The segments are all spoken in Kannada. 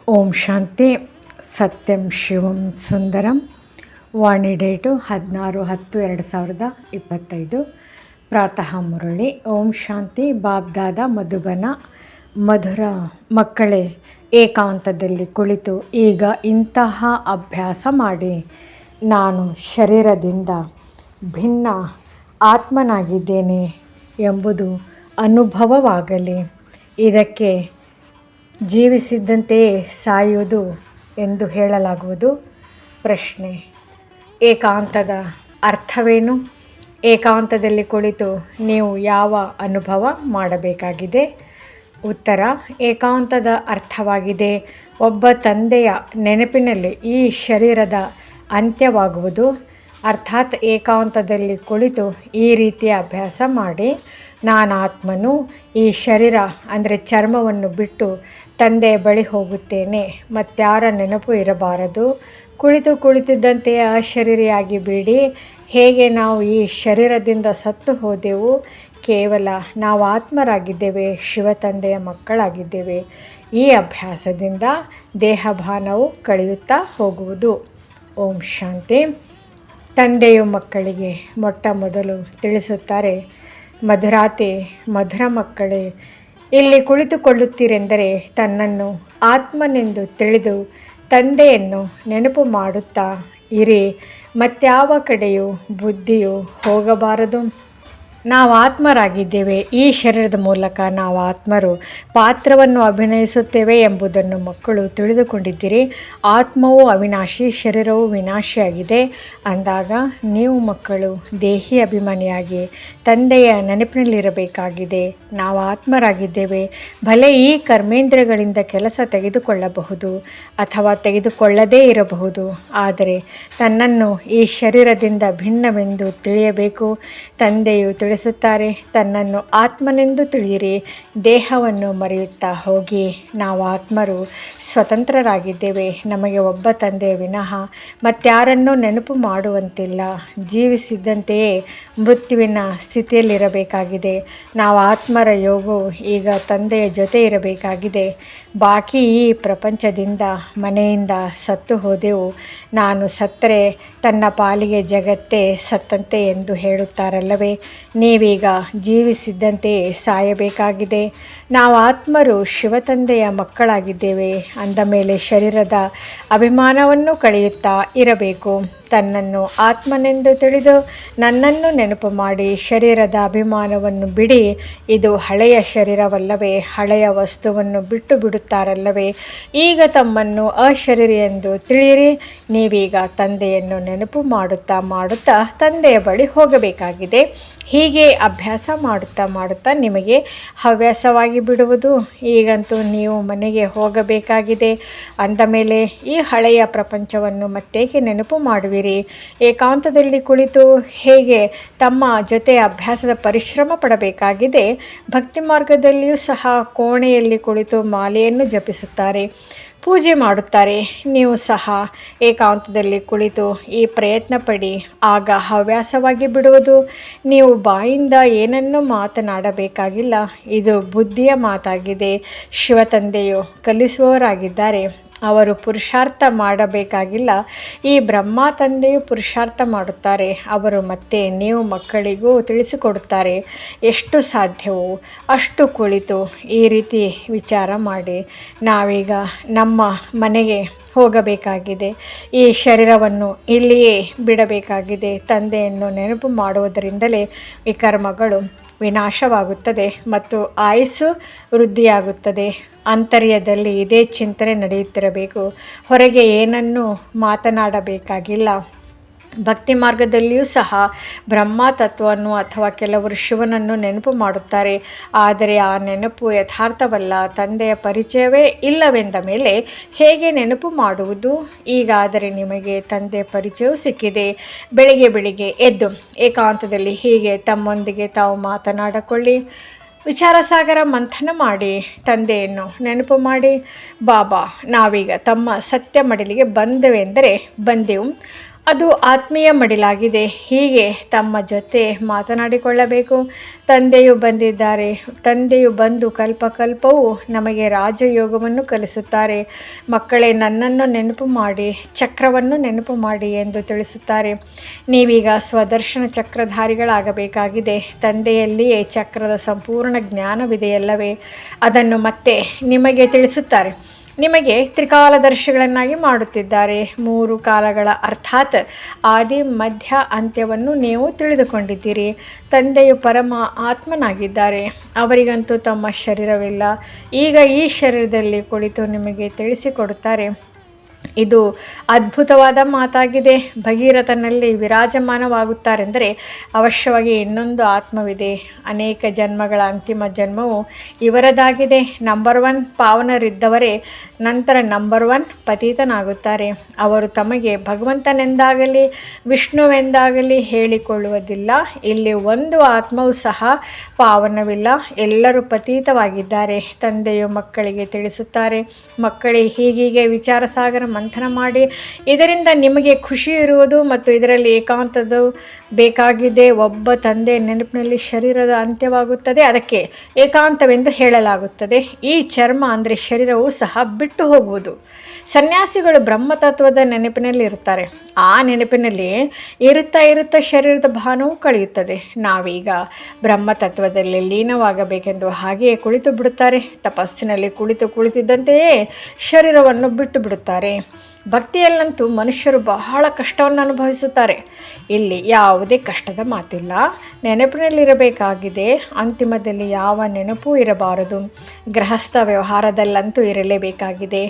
ಓಂ ಶಾಂತಿ. ಸತ್ಯಂ ಶಿವಂ ಸುಂದರಂ. ವಾಣಿ ಡೇಟು 16/10/2025. ಪ್ರಾತಃ ಮುರಳಿ. ಓಂ ಶಾಂತಿ. ಬಾಬ್ದಾದ ಮಧುಬನ. ಮಧುರ ಮಕ್ಕಳೇ, ಏಕಾಂತದಲ್ಲಿ ಕುಳಿತು ಈಗ ಇಂತಹ ಅಭ್ಯಾಸ ಮಾಡಿ. ನಾನು ಶರೀರದಿಂದ ಭಿನ್ನ ಆತ್ಮನಾಗಿದ್ದೇನೆ ಎಂಬುದು ಅನುಭವವಾಗಲಿ. ಇದಕ್ಕೆ ಜೀವಿಸಿದ್ದಂತೆಯೇ ಸಾಯುವುದು ಎಂದು ಹೇಳಲಾಗುವುದು. ಪ್ರಶ್ನೆ: ಏಕಾಂತದ ಅರ್ಥವೇನು? ಏಕಾಂತದಲ್ಲಿ ಕುಳಿತು ನೀವು ಯಾವ ಅನುಭವ ಮಾಡಬೇಕಾಗಿದೆ? ಉತ್ತರ: ಏಕಾಂತದ ಅರ್ಥವಾಗಿದೆ, ಒಬ್ಬ ತಂದೆಯ ನೆನಪಿನಲ್ಲಿ ಈ ಶರೀರದ ಅಂತ್ಯವಾಗುವುದು. ಅರ್ಥಾತ್ ಏಕಾಂತದಲ್ಲಿ ಕುಳಿತು ಈ ರೀತಿಯ ಅಭ್ಯಾಸ ಮಾಡಿ. ನಾನಾತ್ಮನು ಈ ಶರೀರ ಅಂದರೆ ಚರ್ಮವನ್ನು ಬಿಟ್ಟು ತಂದೆಯ ಬಳಿ ಹೋಗುತ್ತೇನೆ. ಮತ್ಯಾರ ನೆನಪು ಇರಬಾರದು. ಕುಳಿತಿದ್ದಂತೆಯೇ ಅಶರೀರಿಯಾಗಿ ಬಿಡಿ. ಹೇಗೆ ನಾವು ಈ ಶರೀರದಿಂದ ಸತ್ತು ಹೋದೆವು, ಕೇವಲ ನಾವು ಆತ್ಮರಾಗಿದ್ದೇವೆ, ಶಿವ ತಂದೆಯ ಮಕ್ಕಳಾಗಿದ್ದೇವೆ. ಈ ಅಭ್ಯಾಸದಿಂದ ದೇಹಭಾನವು ಕಳೆಯುತ್ತಾ ಹೋಗುವುದು. ಓಂ ಶಾಂತಿ. ತಂದೆಯು ಮಕ್ಕಳಿಗೆ ಮೊಟ್ಟ ಮೊದಲು ತಿಳಿಸುತ್ತಾರೆ, ಮಧುರಾತಿ ಮಧುರ ಮಕ್ಕಳೇ, ಇಲ್ಲಿ ಕುಳಿತುಕೊಳ್ಳುತ್ತೀರೆಂದರೆ ತನ್ನನ್ನು ಆತ್ಮನೆಂದು ತಿಳಿದು ತಂದೆಯನ್ನು ನೆನಪು ಮಾಡುತ್ತಾ ಇರಿ. ಮತ್ಯಾವ ಕಡೆಯೂ ಬುದ್ಧಿಯು ಹೋಗಬಾರದು. ನಾವು ಆತ್ಮರಾಗಿದ್ದೇವೆ. ಈ ಶರೀರದ ಮೂಲಕ ನಾವು ಆತ್ಮರು ಪಾತ್ರವನ್ನು ಅಭಿನಯಿಸುತ್ತೇವೆ ಎಂಬುದನ್ನು ಮಕ್ಕಳು ತಿಳಿದುಕೊಂಡಿದ್ದೀರಿ. ಆತ್ಮವು ಅವಿನಾಶಿ, ಶರೀರವು ವಿನಾಶಿಯಾಗಿದೆ ಅಂದಾಗ ನೀವು ಮಕ್ಕಳು ದೇಹಿ ಅಭಿಮಾನಿಯಾಗಿ ತಂದೆಯ ನೆನಪಿನಲ್ಲಿರಬೇಕಾಗಿದೆ. ನಾವು ಆತ್ಮರಾಗಿದ್ದೇವೆ. ಭಲೆ ಈ ಕರ್ಮೇಂದ್ರಿಯಗಳಿಂದ ಕೆಲಸ ತೆಗೆದುಕೊಳ್ಳಬಹುದು ಅಥವಾ ತೆಗೆದುಕೊಳ್ಳದೇ ಇರಬಹುದು, ಆದರೆ ತನ್ನನ್ನು ಈ ಶರೀರದಿಂದ ಭಿನ್ನವೆಂದು ತಿಳಿಯಬೇಕು. ತಂದೆಯು ತಿಳಿಸುತ್ತಾರೆ, ತನ್ನನ್ನು ಆತ್ಮನೆಂದು ತಿಳಿಯಿರಿ, ದೇಹವನ್ನು ಮರೆಯುತ್ತಾ ಹೋಗಿ. ನಾವು ಆತ್ಮರು ಸ್ವತಂತ್ರರಾಗಿದ್ದೇವೆ. ನಮಗೆ ಒಬ್ಬ ತಂದೆಯ ವಿನಃ ಮತ್ಯಾರನ್ನೂ ನೆನಪು ಮಾಡುವಂತಿಲ್ಲ. ಜೀವಿಸಿದ್ದಂತೆಯೇ ಮೃತ್ಯುವಿನ ಸ್ಥಿತಿಯಲ್ಲಿರಬೇಕಾಗಿದೆ. ನಾವು ಆತ್ಮರ ಯೋಗವು ಈಗ ತಂದೆಯ ಜೊತೆ ಇರಬೇಕಾಗಿದೆ. ಬಾಕಿ ಈ ಪ್ರಪಂಚದಿಂದ ಮನೆಯಿಂದ ಸತ್ತು ಹೋದೆವು. ನಾನು ಸತ್ತರೆ ತನ್ನ ಪಾಲಿಗೆ ಜಗತ್ತೇ ಸತ್ತಂತೆ ಎಂದು ಹೇಳುತ್ತಾರಲ್ಲವೇ. ನೀವೀಗ ಜೀವಿಸಿದ್ದಂತೆಯೇ ಸಾಯಬೇಕಾಗಿದೆ. ನಾವು ಆತ್ಮರು ಶಿವತಂದೆಯ ಮಕ್ಕಳಾಗಿದ್ದೇವೆ ಅಂದ ಮೇಲೆ ಶರೀರದ ಅಭಿಮಾನವನ್ನು ಕಳೆಯುತ್ತಾ ಇರಬೇಕು. ತನ್ನನ್ನು ಆತ್ಮನೆಂದು ತಿಳಿದು ನನ್ನನ್ನು ನೆನಪು ಮಾಡಿ ಶರೀರದ ಅಭಿಮಾನವನ್ನು ಬಿಡಿ. ಇದು ಹಳೆಯ ಶರೀರವಲ್ಲವೇ, ಹಳೆಯ ವಸ್ತುವನ್ನು ಬಿಟ್ಟು ಬಿಡುತ್ತಾರಲ್ಲವೇ. ಈಗ ತಮ್ಮನ್ನು ಅಶರೀರಿ ಎಂದು ತಿಳಿಯಿರಿ. ನೀವೀಗ ತಂದೆಯನ್ನು ನೆನಪು ಮಾಡುತ್ತಾ ತಂದೆಯ ಬಳಿ ಹೋಗಬೇಕಾಗಿದೆ. ಹೀಗೆ ಅಭ್ಯಾಸ ಮಾಡುತ್ತಾ ನಿಮಗೆ ಹವ್ಯಾಸವಾಗಿ ಬಿಡುವುದು. ಈಗಂತೂ ನೀವು ಮನೆಗೆ ಹೋಗಬೇಕಾಗಿದೆ. ಅಂದ ಮೇಲೆ ಈ ಹಳೆಯ ಪ್ರಪಂಚವನ್ನು ಮತ್ತೇಕೆ ನೆನಪು ಮಾಡುವಿರಿ? ಏಕಾಂತದಲ್ಲಿ ಕುಳಿತು ಹೇಗೆ ತಮ್ಮ ಜೊತೆ ಅಭ್ಯಾಸದ ಪರಿಶ್ರಮ ಪಡಬೇಕಾಗಿದೆ. ಭಕ್ತಿ ಮಾರ್ಗದಲ್ಲಿಯೂ ಸಹ ಕೋಣೆಯಲ್ಲಿ ಕುಳಿತು ಮಾಲೆಯನ್ನು ಜಪಿಸುತ್ತಾರೆ, ಪೂಜೆ ಮಾಡುತ್ತಾರೆ. ನೀವು ಸಹ ಏಕಾಂತದಲ್ಲಿ ಕುಳಿತು ಈ ಪ್ರಯತ್ನ ಪಡಿ. ಆಗ ಹವ್ಯಾಸವಾಗಿ ಬಿಡುವುದು. ನೀವು ಬಾಯಿಂದ ಏನನ್ನೂ ಮಾತನಾಡಬೇಕಾಗಿಲ್ಲ. ಇದು ಬುದ್ಧಿಯ ಮಾತಾಗಿದೆ. ಶಿವತಂದೆಯು ಕಲಿಸುವವರಾಗಿದ್ದಾರೆ. ಅವರು ಪುರುಷಾರ್ಥ ಮಾಡಬೇಕಾಗಿಲ್ಲ. ಈ ಬ್ರಹ್ಮ ತಂದೆಯು ಪುರುಷಾರ್ಥ ಮಾಡುತ್ತಾರೆ. ಅವರು ಮತ್ತೆ ನೀವು ಮಕ್ಕಳಿಗೂ ತಿಳಿಸಿಕೊಡುತ್ತಾರೆ. ಎಷ್ಟು ಸಾಧ್ಯವೋ ಅಷ್ಟು ಕುಳಿತು ಈ ರೀತಿ ವಿಚಾರ ಮಾಡಿ. ನಾವೀಗ ನಮ್ಮ ಮನೆಗೆ ಹೋಗಬೇಕಾಗಿದೆ. ಈ ಶರೀರವನ್ನು ಇಲ್ಲಿಯೇ ಬಿಡಬೇಕಾಗಿದೆ. ತಂದೆಯನ್ನು ನೆನಪು ಮಾಡುವುದರಿಂದಲೇ ವಿಕರ್ಮಗಳು ವಿನಾಶವಾಗುತ್ತದೆ ಮತ್ತು ಆಯುಸ್ಸು ವೃದ್ಧಿಯಾಗುತ್ತದೆ. ಆಂತರ್ಯದಲ್ಲಿ ಇದೇ ಚಿಂತನೆ ನಡೆಯುತ್ತಿರಬೇಕು. ಹೊರಗೆ ಏನನ್ನೂ ಮಾತನಾಡಬೇಕಾಗಿಲ್ಲ. ಭಕ್ತಿ ಮಾರ್ಗದಲ್ಲಿಯೂ ಸಹ ಬ್ರಹ್ಮ ತತ್ವವನ್ನು ಅಥವಾ ಕೆಲವರು ಶಿವನನ್ನು ನೆನಪು ಮಾಡುತ್ತಾರೆ. ಆದರೆ ಆ ನೆನಪು ಯಥಾರ್ಥವಲ್ಲ. ತಂದೆಯ ಪರಿಚಯವೇ ಇಲ್ಲವೆಂದ ಮೇಲೆ ಹೇಗೆ ನೆನಪು ಮಾಡುವುದು? ಈಗಾದರೆ ನಿಮಗೆ ತಂದೆಯ ಪರಿಚಯವೂ ಸಿಕ್ಕಿದೆ. ಬೆಳಿಗ್ಗೆ ಎದ್ದು ಏಕಾಂತದಲ್ಲಿ ಹೀಗೆ ತಮ್ಮೊಂದಿಗೆ ತಾವು ಮಾತನಾಡಿಕೊಳ್ಳಿ. ವಿಚಾರ ಸಾಗರ ಮಂಥನ ಮಾಡಿ ತಂದೆಯನ್ನು ನೆನಪು ಮಾಡಿ. ಬಾಬಾ, ನಾವೀಗ ತಮ್ಮ ಸತ್ಯ ಮಡಿಲಿಗೆ ಬಂದೆವು. ಅದು ಆತ್ಮೀಯ ಮಡಿಲಾಗಿದೆ. ಹೀಗೆ ತಮ್ಮ ಜೊತೆ ಮಾತನಾಡಿಕೊಳ್ಳಬೇಕು. ತಂದೆಯು ಬಂದಿದ್ದಾರೆ. ತಂದೆಯು ಬಂದು ಕಲ್ಪಕಲ್ಪವೂ ನಮಗೆ ರಾಜಯೋಗವನ್ನು ಕಲಿಸುತ್ತಾರೆ. ಮಕ್ಕಳೇ, ನನ್ನನ್ನು ನೆನಪು ಮಾಡಿ, ಚಕ್ರವನ್ನು ನೆನಪು ಮಾಡಿ ಎಂದು ತಿಳಿಸುತ್ತಾರೆ. ನೀವೀಗ ಸ್ವದರ್ಶನ ಚಕ್ರಧಾರಿಗಳಾಗಬೇಕಾಗಿದೆ. ತಂದೆಯಲ್ಲಿಯೇ ಚಕ್ರದ ಸಂಪೂರ್ಣ ಜ್ಞಾನವಿದೆಯಲ್ಲವೇ, ಅದನ್ನು ಮತ್ತೆ ನಿಮಗೆ ತಿಳಿಸುತ್ತಾರೆ. ನಿಮಗೆ ತ್ರಿಕಾಲದರ್ಶಿಗಳನ್ನಾಗಿ ಮಾಡುತ್ತಿದ್ದಾರೆ. 3 ಕಾಲಗಳ ಅರ್ಥಾತ್ ಆದಿ ಮಧ್ಯ ಅಂತ್ಯವನ್ನು ನೀವು ತಿಳಿದುಕೊಂಡಿದ್ದೀರಿ. ತಂದೆಯು ಪರಮ ಆತ್ಮನಾಗಿದ್ದಾರೆ. ಅವರಿಗಂತೂ ತಮ್ಮ ಶರೀರವಿಲ್ಲ. ಈಗ ಈ ಶರೀರದಲ್ಲಿ ಕುಳಿತು ನಿಮಗೆ ತಿಳಿಸಿಕೊಡುತ್ತಾರೆ. ಇದು ಅದ್ಭುತವಾದ ಮಾತಾಗಿದೆ. ಭಗೀರಥನಲ್ಲಿ ವಿರಾಜಮಾನವಾಗುತ್ತಾರೆಂದರೆ ಅವಶ್ಯವಾಗಿ ಇನ್ನೊಂದು ಆತ್ಮವಿದೆ. ಅನೇಕ ಜನ್ಮಗಳ ಅಂತಿಮ ಜನ್ಮವು ಇವರದಾಗಿದೆ. ನಂಬರ್ 1 ಪಾವನರಿದ್ದವರೇ ನಂತರ ನಂಬರ್ 1 ಪತೀತನಾಗುತ್ತಾರೆ. ಅವರು ತಮಗೆ ಭಗವಂತನೆಂದಾಗಲಿ ವಿಷ್ಣುವೆಂದಾಗಲಿ ಹೇಳಿಕೊಳ್ಳುವುದಿಲ್ಲ. ಇಲ್ಲಿ ಒಂದು ಆತ್ಮವೂ ಸಹ ಪಾವನವಿಲ್ಲ. ಎಲ್ಲರೂ ಪತೀತವಾಗಿದ್ದಾರೆ. ತಂದೆಯು ಮಕ್ಕಳಿಗೆ ತಿಳಿಸುತ್ತಾರೆ, ಮಕ್ಕಳೇ, ಹೀಗೀಗೆ ವಿಚಾರ ಸಾಗರ ಮಂಥನ ಮಾಡಿ. ಇದರಿಂದ ನಿಮಗೆ ಖುಷಿ ಇರುವುದು ಮತ್ತು ಇದರಲ್ಲಿ ಏಕಾಂತದ ಬೇಕಾಗಿದೆ. ಒಬ್ಬ ತಂದೆಯ ನೆನಪಿನಲ್ಲಿ ಶರೀರದ ಅಂತ್ಯವಾಗುತ್ತದೆ. ಅದಕ್ಕೆ ಏಕಾಂತವೆಂದು ಹೇಳಲಾಗುತ್ತದೆ. ಈ ಚರ್ಮ ಅಂದರೆ ಶರೀರವು ಸಹ ಬಿಟ್ಟು ಹೋಗುವುದು. ಸನ್ಯಾಸಿಗಳು ಬ್ರಹ್ಮತತ್ವದ ನೆನಪಿನಲ್ಲಿ ಇರುತ್ತಾರೆ. ಆ ನೆನಪಿನಲ್ಲಿ ಇರುತ್ತಾ ಶರೀರದ ಭಾನವು ಕಳೆಯುತ್ತದೆ. ನಾವೀಗ ಬ್ರಹ್ಮತತ್ವದಲ್ಲಿ ಲೀನವಾಗಬೇಕೆಂದು ಹಾಗೆಯೇ ಕುಳಿತು ಬಿಡುತ್ತಾರೆ. ತಪಸ್ಸಿನಲ್ಲಿ ಕುಳಿತಿದ್ದಂತೆಯೇ ಶರೀರವನ್ನು ಬಿಟ್ಟು ಬಿಡುತ್ತಾರೆ. ಭಕ್ತಿಯಲ್ಲಂತೂ ಮನುಷ್ಯರು ಬಹಳ ಕಷ್ಟವನ್ನು ಅನುಭವಿಸುತ್ತಾರೆ. ಇಲ್ಲಿ ಯಾವುದೇ ಕಷ್ಟದ ಮಾತಿಲ್ಲ. ನೆನಪಿನಲ್ಲಿರಬೇಕಾಗಿದೆ. ಅಂತಿಮದಲ್ಲಿ ಯಾವ ನೆನಪೂ ಇರಬಾರದು. ಗೃಹಸ್ಥ ವ್ಯವಹಾರದಲ್ಲಂತೂ ಇರಲೇಬೇಕಾಗಿದೆ.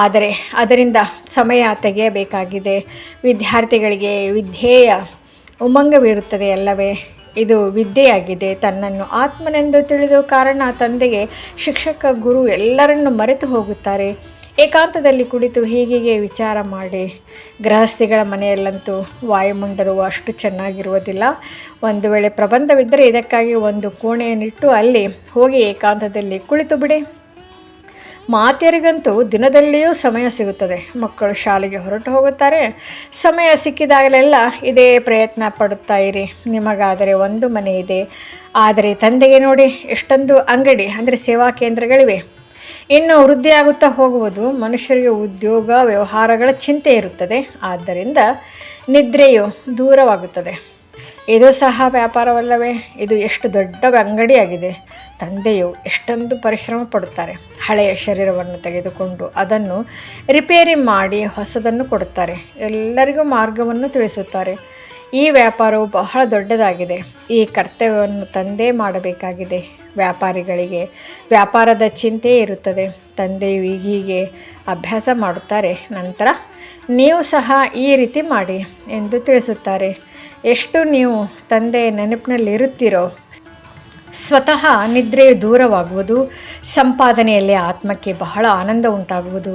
ಆದರೆ ಅದರಿಂದ ಸಮಯ ತೆಗೆಯಬೇಕಾಗಿದೆ. ವಿದ್ಯಾರ್ಥಿಗಳಿಗೆ ವಿದ್ಯೆಯ ಉಮಂಗವಿರುತ್ತದೆ ಅಲ್ಲವೇ? ಇದು ವಿದ್ಯೆಯಾಗಿದೆ. ತನ್ನನ್ನು ಆತ್ಮನೆಂದು ತಿಳಿದು ಕಾರಣ ತಂದೆಗೆ ಶಿಕ್ಷಕ, ಗುರು ಎಲ್ಲರನ್ನು ಮರೆತು ಹೋಗುತ್ತಾರೆ. ಏಕಾಂತದಲ್ಲಿ ಕುಳಿತು ಹೀಗೆ ವಿಚಾರ ಮಾಡಿ. ಗೃಹಸ್ಥಿಗಳ ಮನೆಯಲ್ಲಂತೂ ವಾಯುಮಂಡಲವು ಅಷ್ಟು ಚೆನ್ನಾಗಿರುವುದಿಲ್ಲ. ಒಂದು ವೇಳೆ ಪ್ರಬಂಧವಿದ್ದರೆ ಇದಕ್ಕಾಗಿ ಒಂದು ಕೋಣೆಯನ್ನಿಟ್ಟು ಅಲ್ಲಿ ಹೋಗಿ ಏಕಾಂತದಲ್ಲಿ ಕುಳಿತು ಬಿಡಿ. ಮಾತೆಯರಿಗಂತೂ ದಿನದಲ್ಲಿಯೂ ಸಮಯ ಸಿಗುತ್ತದೆ. ಮಕ್ಕಳು ಶಾಲೆಗೆ ಹೊರಟು ಹೋಗುತ್ತಾರೆ. ಸಮಯ ಸಿಕ್ಕಿದಾಗಲೆಲ್ಲ ಇದೇ ಪ್ರಯತ್ನ ಪಡುತ್ತಾ ಇರಿ. ನಿಮಗಾದರೆ ಒಂದು ಮನೆ ಇದೆ. ಆದರೆ ತಂದೆಗೆ ನೋಡಿ ಎಷ್ಟೊಂದು ಅಂಗಡಿ ಅಂದರೆ ಸೇವಾ ಕೇಂದ್ರಗಳಿವೆ. ಇನ್ನು ವೃದ್ಧಿಯಾಗುತ್ತಾ ಹೋಗುವುದು. ಮನುಷ್ಯರಿಗೆ ಉದ್ಯೋಗ ವ್ಯವಹಾರಗಳ ಚಿಂತೆ ಇರುತ್ತದೆ. ಆದ್ದರಿಂದ ನಿದ್ರೆಯು ದೂರವಾಗುತ್ತದೆ. ಇದು ಸಹ ವ್ಯಾಪಾರವಲ್ಲವೇ? ಇದು ಎಷ್ಟು ದೊಡ್ಡ ಅಂಗಡಿಯಾಗಿದೆ. ತಂದೆಯು ಎಷ್ಟೊಂದು ಪರಿಶ್ರಮ ಪಡುತ್ತಾರೆ. ಹಳೆಯ ಶರೀರವನ್ನು ತೆಗೆದುಕೊಂಡು ಅದನ್ನು ರಿಪೇರಿ ಮಾಡಿ ಹೊಸದನ್ನು ಕೊಡುತ್ತಾರೆ. ಎಲ್ಲರಿಗೂ ಮಾರ್ಗವನ್ನು ತಿಳಿಸುತ್ತಾರೆ. ಈ ವ್ಯಾಪಾರವು ಬಹಳ ದೊಡ್ಡದಾಗಿದೆ. ಈ ಕರ್ತವ್ಯವನ್ನು ತಂದೆ ಮಾಡಬೇಕಾಗಿದೆ. ವ್ಯಾಪಾರಿಗಳಿಗೆ ವ್ಯಾಪಾರದ ಚಿಂತೆ ಇರುತ್ತದೆ. ತಂದೆಯು ಹೀಗೆ ಅಭ್ಯಾಸ ಮಾಡುತ್ತಾರೆ. ನಂತರ ನೀವು ಸಹ ಈ ರೀತಿ ಮಾಡಿ ಎಂದು ತಿಳಿಸುತ್ತಾರೆ. ಎಷ್ಟು ನೀವು ತಂದೆಯ ನೆನಪಿನಲ್ಲಿರುತ್ತೀರೋ ಸ್ವತಃ ನಿದ್ರೆಯು ದೂರವಾಗುವುದು. ಸಂಪಾದನೆಯಲ್ಲಿ ಆತ್ಮಕ್ಕೆ ಬಹಳ ಆನಂದ ಉಂಟಾಗುವುದು.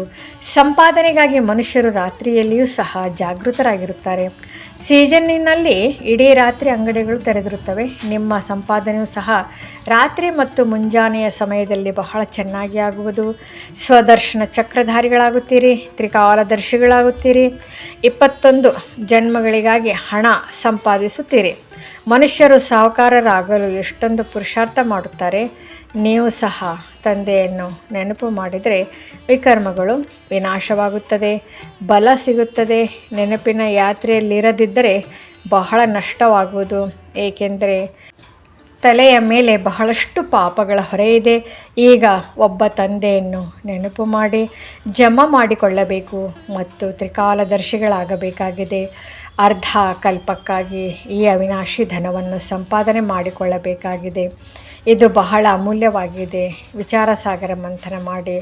ಸಂಪಾದನೆಗಾಗಿ ಮನುಷ್ಯರು ರಾತ್ರಿಯಲ್ಲಿಯೂ ಸಹ ಜಾಗೃತರಾಗಿರುತ್ತಾರೆ. ಸೀಸನ್ನಿನಲ್ಲಿ ಇಡೀ ರಾತ್ರಿ ಅಂಗಡಿಗಳು ತೆರೆದಿರುತ್ತವೆ. ನಿಮ್ಮ ಸಂಪಾದನೆಯೂ ಸಹ ರಾತ್ರಿ ಮತ್ತು ಮುಂಜಾನೆಯ ಸಮಯದಲ್ಲಿ ಬಹಳ ಚೆನ್ನಾಗಿ ಆಗುವುದು. ಸ್ವದರ್ಶನ ಚಕ್ರಧಾರಿಗಳಾಗುತ್ತೀರಿ. ತ್ರಿಕಾಲದರ್ಶಿಗಳಾಗುತ್ತೀರಿ. 21 ಜನ್ಮಗಳಿಗಾಗಿ ಹಣ ಸಂಪಾದಿಸುತ್ತೀರಿ. ಮನುಷ್ಯರು ಸಾಹುಕಾರರಾಗಲು ಎಷ್ಟೊಂದು ಪುರುಷಾರ್ಥ ಮಾಡುತ್ತಾರೆ. ನೀವು ಸಹ ತಂದೆಯನ್ನು ನೆನಪು ಮಾಡಿದರೆ ವಿಕರ್ಮಗಳು ವಿನಾಶವಾಗುತ್ತದೆ, ಬಲ ಸಿಗುತ್ತದೆ. ನೆನಪಿನ ಯಾತ್ರೆಯಲ್ಲಿರದಿದ್ದರೆ ಬಹಳ ನಷ್ಟವಾಗುವುದು. ಏಕೆಂದರೆ ತಲೆಯ ಮೇಲೆ ಬಹಳಷ್ಟು ಪಾಪಗಳ ಹೊರೆ ಇದೆ. ಈಗ ಒಬ್ಬ ತಂದೆಯನ್ನು ನೆನಪು ಮಾಡಿ ಜಮಾ ಮಾಡಿಕೊಳ್ಳಬೇಕು ಮತ್ತು ತ್ರಿಕಾಲದರ್ಶಿಗಳಾಗಬೇಕಾಗಿದೆ. ಅರ್ಧ ಕಲ್ಪಕ್ಕಾಗಿ ಈ ಅವಿನಾಶಿ ಧನವನ್ನು ಸಂಪಾದನೆ ಮಾಡಿಕೊಳ್ಳಬೇಕಾಗಿದೆ. ಇದು ಬಹಳ ಅಮೂಲ್ಯವಾಗಿದೆ. ವಿಚಾರ ಸಾಗರ ಮಂಥನ ಮಾಡಿ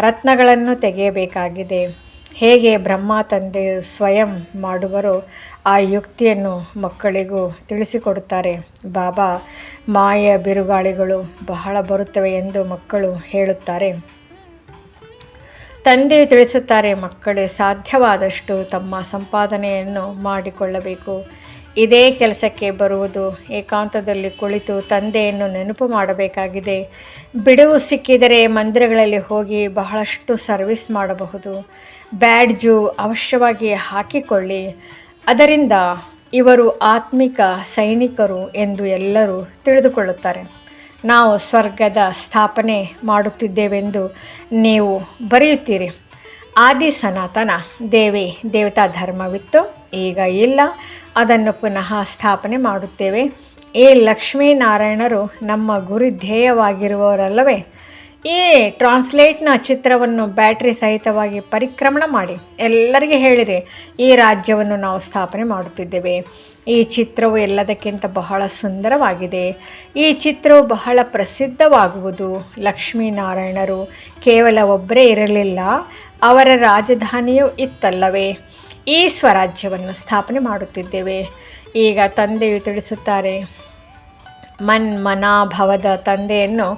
ರತ್ನಗಳನ್ನು ತೆಗೆಯಬೇಕಾಗಿದೆ. ಹೇಗೆ ಬ್ರಹ್ಮ ತಂದೆಯು ಸ್ವಯಂ ಮಾಡುವರೋ ಆ ಯುಕ್ತಿಯನ್ನು ಮಕ್ಕಳಿಗೂ ತಿಳಿಸಿಕೊಡುತ್ತಾರೆ. ಬಾಬಾ, ಮಾಯೆಯ ಬಿರುಗಾಳಿಗಳು ಬಹಳ ಬರುತ್ತವೆ ಎಂದು ಮಕ್ಕಳು ಹೇಳುತ್ತಾರೆ. ತಂದೆಯು ತಿಳಿಸುತ್ತಾರೆ, ಮಕ್ಕಳೇ, ಸಾಧ್ಯವಾದಷ್ಟು ತಮ್ಮ ಸಂಪಾದನೆಯನ್ನು ಮಾಡಿಕೊಳ್ಳಬೇಕು. ಇದೇ ಕೆಲಸಕ್ಕೆ ಬರುವುದು. ಏಕಾಂತದಲ್ಲಿ ಕುಳಿತು ತಂದೆಯನ್ನು ನೆನಪು ಮಾಡಬೇಕಾಗಿದೆ. ಬಿಡುವು ಸಿಕ್ಕಿದರೆ ಮಂದಿರಗಳಲ್ಲಿ ಹೋಗಿ ಬಹಳಷ್ಟು ಸರ್ವಿಸ್ ಮಾಡಬಹುದು. ಬ್ಯಾಡ್ಜು ಅವಶ್ಯವಾಗಿ ಹಾಕಿಕೊಳ್ಳಿ. ಅದರಿಂದ ಇವರು ಆತ್ಮಿಕ ಸೈನಿಕರು ಎಂದು ಎಲ್ಲರೂ ತಿಳಿದುಕೊಳ್ಳುತ್ತಾರೆ. ನಾವು ಸ್ವರ್ಗದ ಸ್ಥಾಪನೆ ಮಾಡುತ್ತಿದ್ದೇವೆಂದು ನೀವು ಬರೆಯುತ್ತೀರಿ. ಆದಿ ಸನಾತನ ದೇವತಾ ಧರ್ಮವಿತ್ತು, ಈಗ ಇಲ್ಲ, ಅದನ್ನು ಪುನಃ ಸ್ಥಾಪನೆ ಮಾಡುತ್ತೇವೆ. ಈ ಲಕ್ಷ್ಮೀನಾರಾಯಣರು ನಮ್ಮ ಗುರಿ ಧ್ಯೇಯವಾಗಿರುವವರಲ್ಲವೇ? ಈ ಟ್ರಾನ್ಸ್ಲೇಟ್ನ ಚಿತ್ರವನ್ನು ಬ್ಯಾಟ್ರಿ ಸಹಿತವಾಗಿ ಪರಿಕ್ರಮಣ ಮಾಡಿ ಎಲ್ಲರಿಗೆ ಹೇಳಿರಿ, ಈ ರಾಜ್ಯವನ್ನು ನಾವು ಸ್ಥಾಪನೆ ಮಾಡುತ್ತಿದ್ದೇವೆ. ಈ ಚಿತ್ರವು ಎಲ್ಲದಕ್ಕಿಂತ ಬಹಳ ಸುಂದರವಾಗಿದೆ. ಈ ಚಿತ್ರವು ಬಹಳ ಪ್ರಸಿದ್ಧವಾಗುವುದು. ಲಕ್ಷ್ಮೀನಾರಾಯಣರು ಕೇವಲ ಒಬ್ಬರೇ ಇರಲಿಲ್ಲ, ಅವರ ರಾಜಧಾನಿಯೂ ಇತ್ತಲ್ಲವೇ? ಈ ಸ್ವರಾಜ್ಯವನ್ನು ಸ್ಥಾಪನೆ ಮಾಡುತ್ತಿದ್ದೇವೆ. ಈಗ ತಂದೆಯು ತಿಳಿಸುತ್ತಾರೆ, ಮನ್ಮನಾಭವದ ತಂದೆಯನ್ನು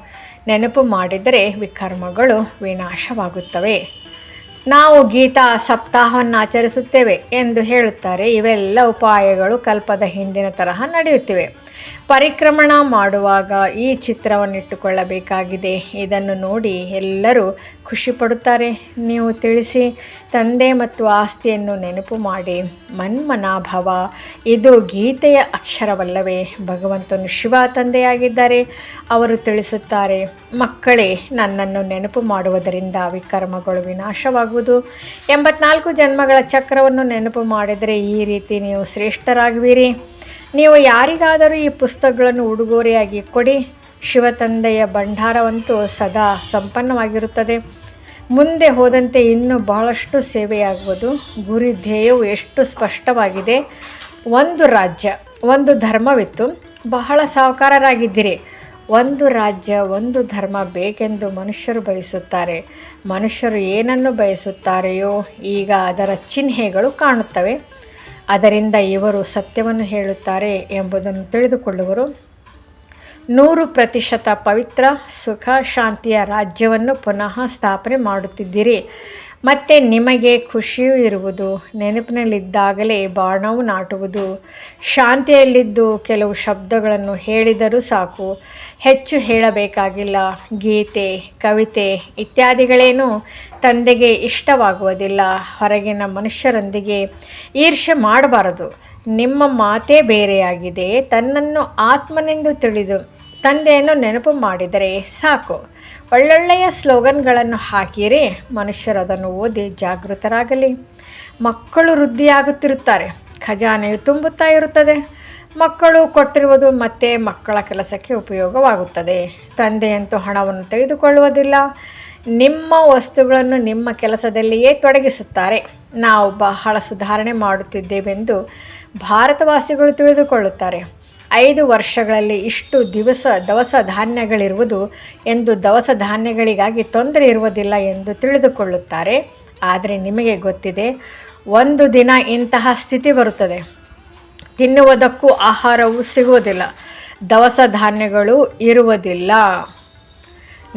ನೆನಪು ಮಾಡಿದರೆ ವಿಕರ್ಮಗಳು ವಿನಾಶವಾಗುತ್ತವೆ. ನಾವು ಗೀತಾ ಸಪ್ತಾಹವನ್ನು ಆಚರಿಸುತ್ತೇವೆ ಎಂದು ಹೇಳುತ್ತಾರೆ. ಇವೆಲ್ಲ ಉಪಾಯಗಳು ಕಲ್ಪದ ಹಿಂದಿನ ತರಹ ನಡೆಯುತ್ತಿವೆ. ಪರಿಕ್ರಮಣ ಮಾಡುವಾಗ ಈ ಚಿತ್ರವನ್ನಿಟ್ಟುಕೊಳ್ಳಬೇಕಾಗಿದೆ. ಇದನ್ನು ನೋಡಿ ಎಲ್ಲರೂ ಖುಷಿಪಡುತ್ತಾರೆ. ನೀವು ತಿಳಿಸಿ, ತಂದೆ ಮತ್ತು ಆಸ್ತಿಯನ್ನು ನೆನಪು ಮಾಡಿ. ಮನ್ಮನಾಭವ, ಇದು ಗೀತೆಯ ಅಕ್ಷರವಲ್ಲವೇ? ಭಗವಂತನು ಶಿವ ತಂದೆಯಾಗಿದ್ದಾರೆ. ಅವರು ತಿಳಿಸುತ್ತಾರೆ, ಮಕ್ಕಳೇ, ನನ್ನನ್ನು ನೆನಪು ಮಾಡುವುದರಿಂದ ವಿಕರ್ಮಗಳು ವಿನಾಶವಾಗುವುದು. 84 ಜನ್ಮಗಳ ಚಕ್ರವನ್ನು ನೆನಪು ಮಾಡಿದರೆ ಈ ರೀತಿ ನೀವು ಶ್ರೇಷ್ಠರಾಗುವಿರಿ. ನೀವು ಯಾರಿಗಾದರೂ ಈ ಪುಸ್ತಕಗಳನ್ನು ಉಡುಗೊರೆಯಾಗಿ ಕೊಡಿ. ಶಿವತಂದೆಯ ಭಂಡಾರವಂತೂ ಸದಾ ಸಂಪನ್ನವಾಗಿರುತ್ತದೆ. ಮುಂದೆ ಹೋದಂತೆ ಇನ್ನೂ ಬಹಳಷ್ಟು ಸೇವೆಯಾಗುವುದು. ಗುರಿ ಧ್ಯೇಯವು ಎಷ್ಟು ಸ್ಪಷ್ಟವಾಗಿದೆ. ಒಂದು ರಾಜ್ಯ, ಒಂದು ಧರ್ಮವಿತ್ತು. ಬಹಳ ಸಾಹುಕಾರರಾಗಿದ್ದಿರಿ. ಒಂದು ರಾಜ್ಯ, ಒಂದು ಧರ್ಮ ಬೇಕೆಂದು ಮನುಷ್ಯರು ಬಯಸುತ್ತಾರೆ. ಮನುಷ್ಯರು ಏನನ್ನು ಬಯಸುತ್ತಾರೆಯೋ ಈಗ ಅದರ ಚಿಹ್ನೆಗಳು ಕಾಣುತ್ತವೆ. ಅದರಿಂದ ಇವರು ಸತ್ಯವನ್ನು ಹೇಳುತ್ತಾರೆ ಎಂಬುದನ್ನು ತಿಳಿದುಕೊಳ್ಳುವರು. 100% ಪವಿತ್ರ ಸುಖ ಶಾಂತಿಯ ರಾಜ್ಯವನ್ನು ಪುನಃ ಸ್ಥಾಪನೆ ಮಾಡುತ್ತಿದ್ದೀರಿ. ಮತ್ತು ನಿಮಗೆ ಖುಷಿಯೂ ಇರುವುದು. ನೆನಪಿನಲ್ಲಿದ್ದಾಗಲೇ ಬಾಣವು ನಾಟುವುದು. ಶಾಂತಿಯಲ್ಲಿದ್ದು ಕೆಲವು ಶಬ್ದಗಳನ್ನು ಹೇಳಿದರೂ ಸಾಕು, ಹೆಚ್ಚು ಹೇಳಬೇಕಾಗಿಲ್ಲ. ಗೀತೆ, ಕವಿತೆ ಇತ್ಯಾದಿಗಳೇನೂ ತಂದೆಗೆ ಇಷ್ಟವಾಗುವುದಿಲ್ಲ. ಹೊರಗಿನ ಮನುಷ್ಯರೊಂದಿಗೆ ಈರ್ಷ್ಯೆ ಮಾಡಬಾರದು. ನಿಮ್ಮ ಮಾತೇ ಬೇರೆಯಾಗಿದೆ. ತನ್ನನ್ನು ಆತ್ಮನೆಂದು ತಿಳಿದು ತಂದೆಯನ್ನು ನೆನಪು ಮಾಡಿದರೆ ಸಾಕು. ಒಳ್ಳೊಳ್ಳೆಯ ಸ್ಲೋಗನ್ಗಳನ್ನು ಹಾಕಿರಿ. ಮನುಷ್ಯರು ಅದನ್ನು ಓದಿ ಜಾಗೃತರಾಗಲಿ. ಮಕ್ಕಳು ವೃದ್ಧಿಯಾಗುತ್ತಿರುತ್ತಾರೆ. ಖಜಾನೆಯು ತುಂಬುತ್ತಾ ಇರುತ್ತದೆ. ಮಕ್ಕಳು ಕೊಟ್ಟಿರುವುದು ಮತ್ತೆ ಮಕ್ಕಳ ಕೆಲಸಕ್ಕೆ ಉಪಯೋಗವಾಗುತ್ತದೆ. ತಂದೆಯಂತೂ ಹಣವನ್ನು ತೆಗೆದುಕೊಳ್ಳುವುದಿಲ್ಲ. ನಿಮ್ಮ ವಸ್ತುಗಳನ್ನು ನಿಮ್ಮ ಕೆಲಸದಲ್ಲಿಯೇ ತೊಡಗಿಸುತ್ತಾರೆ. ನಾವು ಬಹಳ ಸುಧಾರಣೆ ಮಾಡುತ್ತಿದ್ದೇವೆಂದು ಭಾರತವಾಸಿಗಳು ತಿಳಿದುಕೊಳ್ಳುತ್ತಾರೆ. 5 ವರ್ಷಗಳಲ್ಲಿ ಇಷ್ಟು ದವಸ ಧಾನ್ಯಗಳಿರುವುದು ಎಂದು ದವಸ ಧಾನ್ಯಗಳಿಗಾಗಿ ತೊಂದರೆ ಇರುವುದಿಲ್ಲ ಎಂದು ತಿಳಿದುಕೊಳ್ಳುತ್ತಾರೆ. ಆದರೆ ನಿಮಗೆ ಗೊತ್ತಿದೆ, ಒಂದು ದಿನ ಇಂತಹ ಸ್ಥಿತಿ ಬರುತ್ತದೆ. ತಿನ್ನುವುದಕ್ಕೂ ಆಹಾರವೂ ಸಿಗುವುದಿಲ್ಲ, ದವಸ ಧಾನ್ಯಗಳು ಇರುವುದಿಲ್ಲ.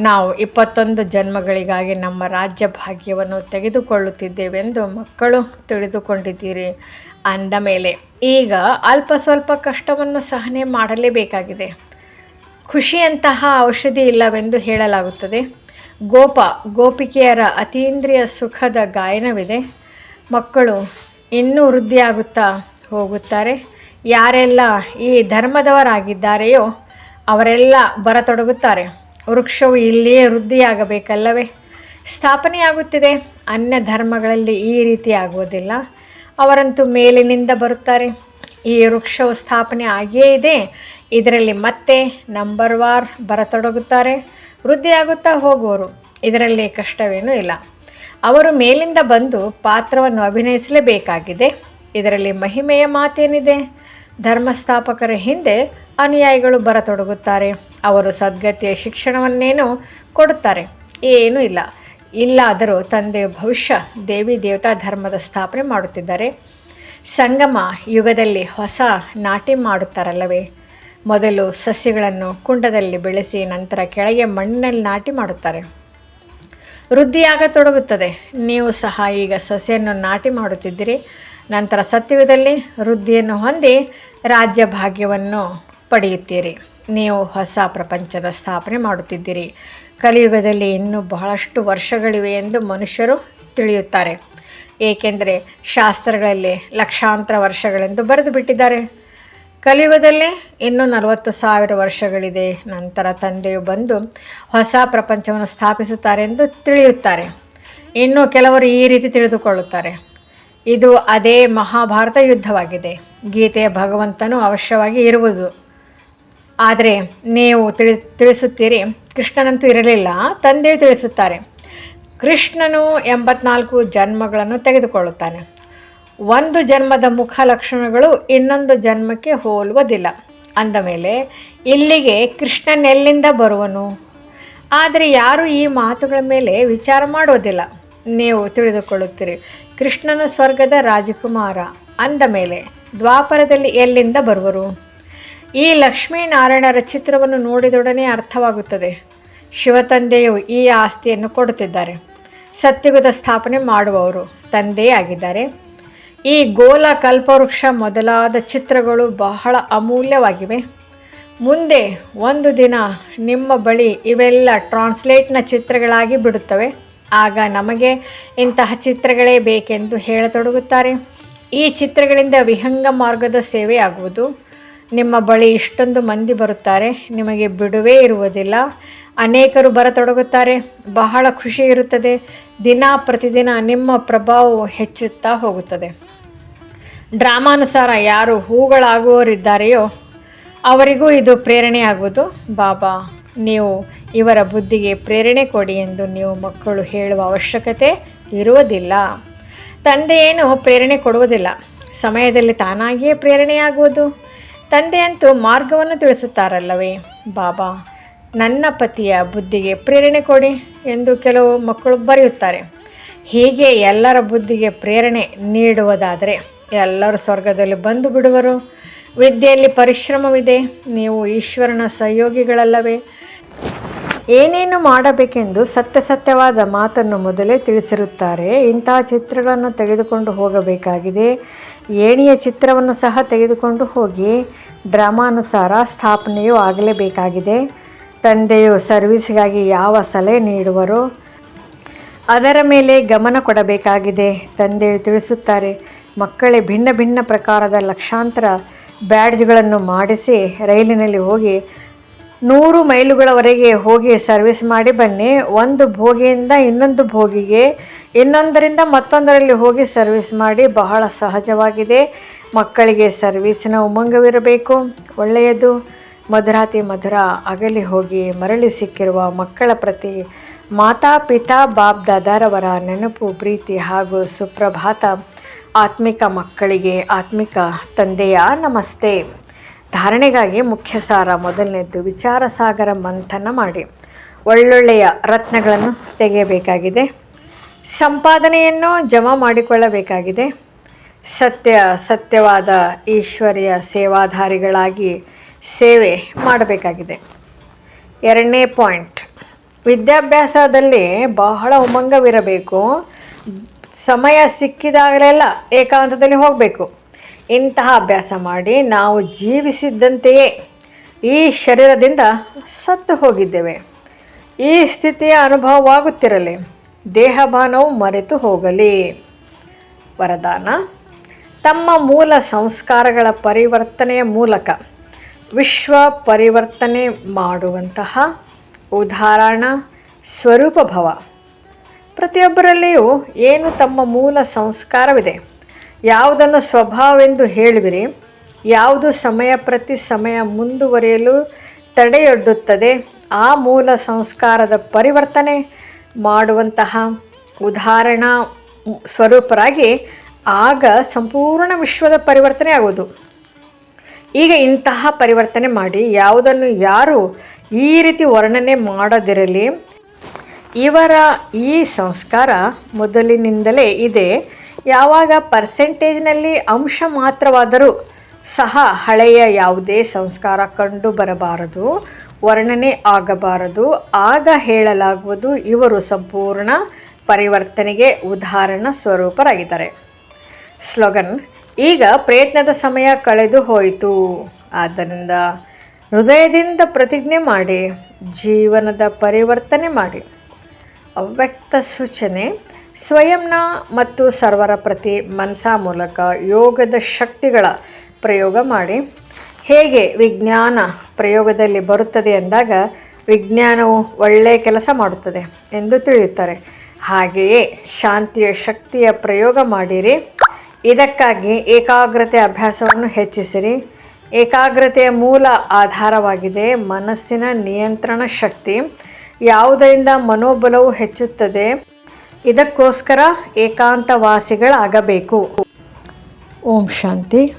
ನಾವು 21 ಜನ್ಮಗಳಿಗಾಗಿ ನಮ್ಮ ರಾಜ್ಯ ಭಾಗ್ಯವನ್ನು ತೆಗೆದುಕೊಳ್ಳುತ್ತಿದ್ದೇವೆಂದು ಮಕ್ಕಳು ತಿಳಿದುಕೊಂಡಿದ್ದೀರಿ. ಅಂದ ಮೇಲೆ ಈಗ ಅಲ್ಪ ಸ್ವಲ್ಪ ಕಷ್ಟವನ್ನು ಸಹನೆ ಮಾಡಲೇಬೇಕಾಗಿದೆ. ಖುಷಿಯಂತಹ ಔಷಧಿ ಇಲ್ಲವೆಂದು ಹೇಳಲಾಗುತ್ತದೆ. ಗೋಪಿಕೆಯರ ಅತೀಂದ್ರಿಯ ಸುಖದ ಗಾಯನವಿದೆ. ಮಕ್ಕಳು ಇನ್ನೂ ವೃದ್ಧಿಯಾಗುತ್ತಾ ಹೋಗುತ್ತಾರೆ. ಯಾರೆಲ್ಲ ಈ ಧರ್ಮದವರಾಗಿದ್ದಾರೆಯೋ ಅವರೆಲ್ಲ ಬರತೊಡಗುತ್ತಾರೆ. ವೃಕ್ಷವು ಇಲ್ಲಿಯೇ ವೃದ್ಧಿಯಾಗಬೇಕಲ್ಲವೇ? ಸ್ಥಾಪನೆಯಾಗುತ್ತಿದೆ. ಅನ್ಯ ಧರ್ಮಗಳಲ್ಲಿ ಈ ರೀತಿ ಆಗುವುದಿಲ್ಲ. ಅವರಂತೂ ಮೇಲಿನಿಂದ ಬರುತ್ತಾರೆ. ಈ ವೃಕ್ಷವು ಸ್ಥಾಪನೆ ಆಗಿಯೇ ಇದೆ. ಇದರಲ್ಲಿ ಮತ್ತೆ ನಂಬರ್ವಾರ್ ಬರತೊಡಗುತ್ತಾರೆ. ವೃದ್ಧಿಯಾಗುತ್ತಾ ಹೋಗುವರು. ಇದರಲ್ಲಿ ಕಷ್ಟವೇನೂ ಇಲ್ಲ. ಅವರು ಮೇಲಿಂದ ಬಂದು ಪಾತ್ರವನ್ನು ಅಭಿನಯಿಸಲೇಬೇಕಾಗಿದೆ. ಇದರಲ್ಲಿ ಮಹಿಮೆಯ ಮಾತೇನಿದೆ? ಧರ್ಮಸ್ಥಾಪಕರ ಹಿಂದೆ ಅನುಯಾಯಿಗಳು ಬರತೊಡಗುತ್ತಾರೆ. ಅವರು ಸದ್ಗತಿಯ ಶಿಕ್ಷಣವನ್ನೇನೋ ಕೊಡುತ್ತಾರೆ. ಏನೂ ಇಲ್ಲ. ಇಲ್ಲಾದರೂ ತಂದೆಯ ಭವಿಷ್ಯ ದೇವತಾ ಧರ್ಮದ ಸ್ಥಾಪನೆ ಮಾಡುತ್ತಿದ್ದಾರೆ. ಸಂಗಮ ಯುಗದಲ್ಲಿ ಹೊಸ ನಾಟಿ ಮಾಡುತ್ತಾರಲ್ಲವೇ? ಮೊದಲು ಸಸ್ಯಗಳನ್ನು ಕುಂಡದಲ್ಲಿ ಬೆಳೆಸಿ ನಂತರ ಕೆಳಗೆ ಮಣ್ಣಿನಲ್ಲಿ ನಾಟಿ ಮಾಡುತ್ತಾರೆ. ವೃದ್ಧಿಯಾಗತೊಡಗುತ್ತದೆ. ನೀವು ಸಹ ಈಗ ಸಸ್ಯವನ್ನು ನಾಟಿ ಮಾಡುತ್ತಿದ್ದೀರಿ. ನಂತರ ಸತ್ಯುಗದಲ್ಲಿ ವೃದ್ಧಿಯನ್ನು ಹೊಂದಿ ರಾಜ್ಯ ಭಾಗ್ಯವನ್ನು ಪಡೆಯುತ್ತೀರಿ. ನೀವು ಹೊಸ ಪ್ರಪಂಚದ ಸ್ಥಾಪನೆ ಮಾಡುತ್ತಿದ್ದೀರಿ. ಕಲಿಯುಗದಲ್ಲಿ ಇನ್ನೂ ಬಹಳಷ್ಟು ವರ್ಷಗಳಿವೆ ಎಂದು ಮನುಷ್ಯರು ತಿಳಿಯುತ್ತಾರೆ. ಏಕೆಂದರೆ ಶಾಸ್ತ್ರಗಳಲ್ಲಿ ಲಕ್ಷಾಂತರ ವರ್ಷಗಳೆಂದು ಬರೆದು ಬಿಟ್ಟಿದ್ದಾರೆ. ಕಲಿಯುಗದಲ್ಲಿ ಇನ್ನೂ 40,000 ವರ್ಷಗಳಿದೆ. ನಂತರ ತಂದೆಯು ಬಂದು ಹೊಸ ಪ್ರಪಂಚವನ್ನು ಸ್ಥಾಪಿಸುತ್ತಾರೆ ಎಂದು ತಿಳಿಯುತ್ತಾರೆ. ಇನ್ನು ಕೆಲವರು ಈ ರೀತಿ ತಿಳಿದುಕೊಳ್ಳುತ್ತಾರೆ, ಇದು ಅದೇ ಮಹಾಭಾರತ ಯುದ್ಧವಾಗಿದೆ. ಗೀತೆಯ ಭಗವಂತನು ಅವಶ್ಯವಾಗಿ ಇರುವುದು. ಆದರೆ ನೀವು ತಿಳಿಸುತ್ತೀರಿ, ಕೃಷ್ಣನಂತೂ ಇರಲಿಲ್ಲ. ತಂದೆಯು ತಿಳಿಸುತ್ತಾರೆ, ಕೃಷ್ಣನು 84 ಜನ್ಮಗಳನ್ನು ತೆಗೆದುಕೊಳ್ಳುತ್ತಾನೆ. ಒಂದು ಜನ್ಮದ ಮುಖ ಲಕ್ಷಣಗಳು ಇನ್ನೊಂದು ಜನ್ಮಕ್ಕೆ ಹೋಲುವುದಿಲ್ಲ. ಅಂದಮೇಲೆ ಇಲ್ಲಿಗೆ ಕೃಷ್ಣನೆಲ್ಲಿಂದ ಬರುವನು? ಆದರೆ ಯಾರೂ ಈ ಮಾತುಗಳ ಮೇಲೆ ವಿಚಾರ ಮಾಡುವುದಿಲ್ಲ. ನೀವು ತಿಳಿದುಕೊಳ್ಳುತ್ತೀರಿ, ಕೃಷ್ಣನ ಸ್ವರ್ಗದ ರಾಜಕುಮಾರ. ಅಂದ ಮೇಲೆ ದ್ವಾಪರದಲ್ಲಿ ಎಲ್ಲಿಂದ ಬರುವರು? ಈ ಲಕ್ಷ್ಮೀನಾರಾಯಣರ ಚಿತ್ರವನ್ನು ನೋಡಿದೊಡನೆ ಅರ್ಥವಾಗುತ್ತದೆ. ಶಿವತಂದೆಯು ಈ ಆಸ್ತಿಯನ್ನು ಕೊಡುತ್ತಿದ್ದಾರೆ. ಸತ್ಯುಗದ ಸ್ಥಾಪನೆ ಮಾಡುವವರು ತಂದೆಯೇ ಆಗಿದ್ದಾರೆ. ಈ ಗೋಲ ಕಲ್ಪವೃಕ್ಷ ಮೊದಲಾದ ಚಿತ್ರಗಳು ಬಹಳ ಅಮೂಲ್ಯವಾಗಿವೆ. ಮುಂದೆ ಒಂದು ದಿನ ನಿಮ್ಮ ಬಳಿ ಇವೆಲ್ಲ ಟ್ರಾನ್ಸ್ಲೇಟ್ನ ಚಿತ್ರಗಳಾಗಿ ಬಿಡುತ್ತವೆ. ಆಗ ನಮಗೆ ಇಂತಹ ಚಿತ್ರಗಳೇ ಬೇಕೆಂದು ಹೇಳತೊಡಗುತ್ತಾರೆ. ಈ ಚಿತ್ರಗಳಿಂದ ವಿಹಂಗ ಮಾರ್ಗದ ಸೇವೆ ಆಗುವುದು. ನಿಮ್ಮ ಬಳಿ ಇಷ್ಟೊಂದು ಮಂದಿ ಬರುತ್ತಾರೆ, ನಿಮಗೆ ಬಿಡುವೇ ಇರುವುದಿಲ್ಲ. ಅನೇಕರು ಬರತೊಡಗುತ್ತಾರೆ. ಬಹಳ ಖುಷಿ ಇರುತ್ತದೆ. ದಿನ ಪ್ರತಿದಿನ ನಿಮ್ಮ ಪ್ರಭಾವವು ಹೆಚ್ಚುತ್ತಾ ಹೋಗುತ್ತದೆ. ಡ್ರಾಮಾನುಸಾರ ಯಾರು ಹೂಗಳಾಗುವವರಿದ್ದಾರೆಯೋ ಅವರಿಗೂ ಇದು ಪ್ರೇರಣೆಯಾಗುವುದು. ಬಾಬಾ, ನೀವು ಇವರ ಬುದ್ಧಿಗೆ ಪ್ರೇರಣೆ ಕೊಡಿ ಎಂದು ನೀವು ಮಕ್ಕಳು ಹೇಳುವ ಅವಶ್ಯಕತೆ ಇರುವುದಿಲ್ಲ. ತಂದೆಯೇನು ಪ್ರೇರಣೆ ಕೊಡುವುದಿಲ್ಲ, ಸಮಯದಲ್ಲಿ ತಾನಾಗಿಯೇ ಪ್ರೇರಣೆಯಾಗುವುದು. ತಂದೆಯಂತೂ ಮಾರ್ಗವನ್ನು ತಿಳಿಸುತ್ತಾರಲ್ಲವೇ? ಬಾಬಾ, ನನ್ನ ಪತಿಯ ಬುದ್ಧಿಗೆ ಪ್ರೇರಣೆ ಕೊಡಿ ಎಂದು ಕೆಲವು ಮಕ್ಕಳು ಬರೆಯುತ್ತಾರೆ. ಹೀಗೆ ಎಲ್ಲರ ಬುದ್ಧಿಗೆ ಪ್ರೇರಣೆ ನೀಡುವುದಾದರೆ ಎಲ್ಲರೂ ಸ್ವರ್ಗದಲ್ಲಿ ಬಂದು ಬಿಡುವರು. ವಿದ್ಯೆಯಲ್ಲಿ ಪರಿಶ್ರಮವಿದೆ. ನೀವು ಈಶ್ವರನ ಸಹಯೋಗಿಗಳಲ್ಲವೇ? ಏನೇನು ಮಾಡಬೇಕೆಂದು ಸತ್ಯವಾದ ಮಾತನ್ನು ಮೊದಲೇ ತಿಳಿಸಿರುತ್ತಾರೆ. ಇಂತಹ ಚಿತ್ರಗಳನ್ನು ತೆಗೆದುಕೊಂಡು ಹೋಗಬೇಕಾಗಿದೆ. ಏಣಿಯ ಚಿತ್ರವನ್ನು ಸಹ ತೆಗೆದುಕೊಂಡು ಹೋಗಿ. ಡ್ರಾಮಾನುಸಾರ ಸ್ಥಾಪನೆಯೂ ಆಗಲೇಬೇಕಾಗಿದೆ. ತಂದೆಯು ಸರ್ವಿಸ್ಗಾಗಿ ಯಾವ ಸಲಹೆ ನೀಡುವರೋ ಅದರ ಮೇಲೆ ಗಮನ ಕೊಡಬೇಕಾಗಿದೆ. ತಂದೆಯು ತಿಳಿಸುತ್ತಾರೆ, ಮಕ್ಕಳೇ ಭಿನ್ನ ಭಿನ್ನ ಪ್ರಕಾರದ ಲಕ್ಷಾಂತರ ಬ್ಯಾಡ್ಜ್ಗಳನ್ನು ಮಾಡಿಸಿ ರೈಲಿನಲ್ಲಿ ಹೋಗಿ 100 ಮೈಲುಗಳವರೆಗೆ ಹೋಗಿ ಸರ್ವಿಸ್ ಮಾಡಿ ಬನ್ನಿ. ಒಂದು ಭೋಗಿಯಿಂದ ಇನ್ನೊಂದು ಭೋಗಿಗೆ, ಇನ್ನೊಂದರಿಂದ ಮತ್ತೊಂದರಲ್ಲಿ ಹೋಗಿ ಸರ್ವಿಸ್ ಮಾಡಿ. ಬಹಳ ಸಹಜವಾಗಿದೆ. ಮಕ್ಕಳಿಗೆ ಸರ್ವೀಸಿನ ಉಮಂಗವಿರಬೇಕು. ಒಳ್ಳೆಯದು. ಮಧುರಾತಿ ಮಧುರ ಅಗಲಿ ಹೋಗಿ ಮರಳಿ ಸಿಕ್ಕಿರುವ ಮಕ್ಕಳ ಪ್ರತಿ ಮಾತಾ ಪಿತಾ ಬಾಪ್ ದಾದಾರವರ ನೆನಪು, ಪ್ರೀತಿ ಹಾಗೂ ಸುಪ್ರಭಾತ. ಆತ್ಮಿಕ ಮಕ್ಕಳಿಗೆ ಆತ್ಮಿಕ ತಂದೆಯ ನಮಸ್ತೆ. ಧಾರಣೆಗಾಗಿ ಮುಖ್ಯ ಸಾರ. ಮೊದಲನೇದ್ದು, ವಿಚಾರ ಸಾಗರ ಮಂಥನ ಮಾಡಿ ಒಳ್ಳೊಳ್ಳೆಯ ರತ್ನಗಳನ್ನು ತೆಗೆಯಬೇಕಾಗಿದೆ. ಸಂಪಾದನೆಯನ್ನು ಜಮಾ ಮಾಡಿಕೊಳ್ಳಬೇಕಾಗಿದೆ. ಸತ್ಯವಾದ ಈಶ್ವರ್ಯ ಸೇವಾಧಾರಿಗಳಾಗಿ ಸೇವೆ ಮಾಡಬೇಕಾಗಿದೆ. ಎರಡನೇ ಪಾಯಿಂಟ್, ವಿದ್ಯಾಭ್ಯಾಸದಲ್ಲಿ ಬಹಳ ಉಮಂಗವಿರಬೇಕು. ಸಮಯ ಸಿಕ್ಕಿದಾಗಲೆಲ್ಲ ಏಕಾಂತದಲ್ಲಿ ಹೋಗಬೇಕು. ಇಂತಹ ಅಭ್ಯಾಸ ಮಾಡಿ ನಾವು ಜೀವಿಸಿದ್ದಂತೆಯೇ ಈ ಶರೀರದಿಂದ ಸತ್ತು ಹೋಗಿದ್ದೇವೆ. ಈ ಸ್ಥಿತಿಯ ಅನುಭವವಾಗುತ್ತಿರಲಿ. ದೇಹಭಾನವು ಮರೆತು ಹೋಗಲಿ. ವರದಾನ: ತಮ್ಮ ಮೂಲ ಸಂಸ್ಕಾರಗಳ ಪರಿವರ್ತನೆಯ ಮೂಲಕ ವಿಶ್ವ ಪರಿವರ್ತನೆ ಮಾಡುವಂತಹ ಉದಾಹರಣ ಸ್ವರೂಪ ಭವ. ಪ್ರತಿಯೊಬ್ಬರಲ್ಲಿಯೂ ಏನು ತಮ್ಮ ಮೂಲ ಸಂಸ್ಕಾರವಿದೆ, ಯಾವುದನ್ನು ಸ್ವಭಾವವೆಂದು ಹೇಳುವಿರಿ, ಯಾವುದು ಸಮಯ ಪ್ರತಿ ಸಮಯ ಮುಂದುವರಿಯಲು ತಡೆಯೊಡ್ಡುತ್ತದೆ, ಆ ಮೂಲ ಸಂಸ್ಕಾರದ ಪರಿವರ್ತನೆ ಮಾಡುವಂತಹ ಉದಾಹರಣ ಸ್ವರೂಪರಾಗಿ ಆಗ ಸಂಪೂರ್ಣ ವಿಶ್ವದ ಪರಿವರ್ತನೆ ಆಗುವುದು. ಈಗ ಇಂತಹ ಪರಿವರ್ತನೆ ಮಾಡಿ ಯಾವುದನ್ನು ಯಾರು ಈ ರೀತಿ ವರ್ಣನೆ ಮಾಡದಿರಲಿ. ಇವರ ಈ ಸಂಸ್ಕಾರ ಮೊದಲಿನಿಂದಲೇ ಇದೆ. ಯಾವಾಗ ಪರ್ಸೆಂಟೇಜ್ನಲ್ಲಿ ಅಂಶ ಮಾತ್ರವಾದರೂ ಸಹ ಹಳೆಯ ಯಾವುದೇ ಸಂಸ್ಕಾರ ಕಂಡು ಬರಬಾರದು, ವರ್ಣನೆ ಆಗಬಾರದು. ಆಗ ಹೇಳಲಾಗುವುದು ಇವರು ಸಂಪೂರ್ಣ ಪರಿವರ್ತನೆಗೆ ಉದಾಹರಣ ಸ್ವರೂಪರಾಗಿದ್ದಾರೆ. ಸ್ಲೋಗನ್: ಈಗ ಪ್ರಯತ್ನದ ಸಮಯ ಕಳೆದು ಹೋಯಿತು. ಆದ್ದರಿಂದ ಹೃದಯದಿಂದ ಪ್ರತಿಜ್ಞೆ ಮಾಡಿ ಜೀವನದ ಪರಿವರ್ತನೆ ಮಾಡಿ. ಅವ್ಯಕ್ತ ಸೂಚನೆ: ಸ್ವಯಂನ ಮತ್ತು ಸರ್ವರ ಪ್ರತಿ ಮನಸ ಮೂಲಕ ಯೋಗದ ಶಕ್ತಿಗಳ ಪ್ರಯೋಗ ಮಾಡಿ. ಹೇಗೆ ವಿಜ್ಞಾನ ಪ್ರಯೋಗದಲ್ಲಿ ಬರುತ್ತದೆ ಎಂದಾಗ ವಿಜ್ಞಾನವು ಒಳ್ಳೆಯ ಕೆಲಸ ಮಾಡುತ್ತದೆ ಎಂದು ತಿಳಿಯುತ್ತಾರೆ. ಹಾಗೆಯೇ ಶಾಂತಿಯ ಶಕ್ತಿಯ ಪ್ರಯೋಗ ಮಾಡಿರಿ. ಇದಕ್ಕಾಗಿ ಏಕಾಗ್ರತೆ ಅಭ್ಯಾಸವನ್ನು ಹೆಚ್ಚಿಸಿರಿ. ಏಕಾಗ್ರತೆಯ ಮೂಲ ಆಧಾರವಾಗಿದೆ ಮನಸ್ಸಿನ ನಿಯಂತ್ರಣ ಶಕ್ತಿ, ಯಾವುದರಿಂದ ಮನೋಬಲವು ಹೆಚ್ಚುತ್ತದೆ. ಇದಕ್ಕೋಸ್ಕರ ಏಕಾಂತವಾಸಿಗಳಾಗಬೇಕು. ಓಂ ಶಾಂತಿ.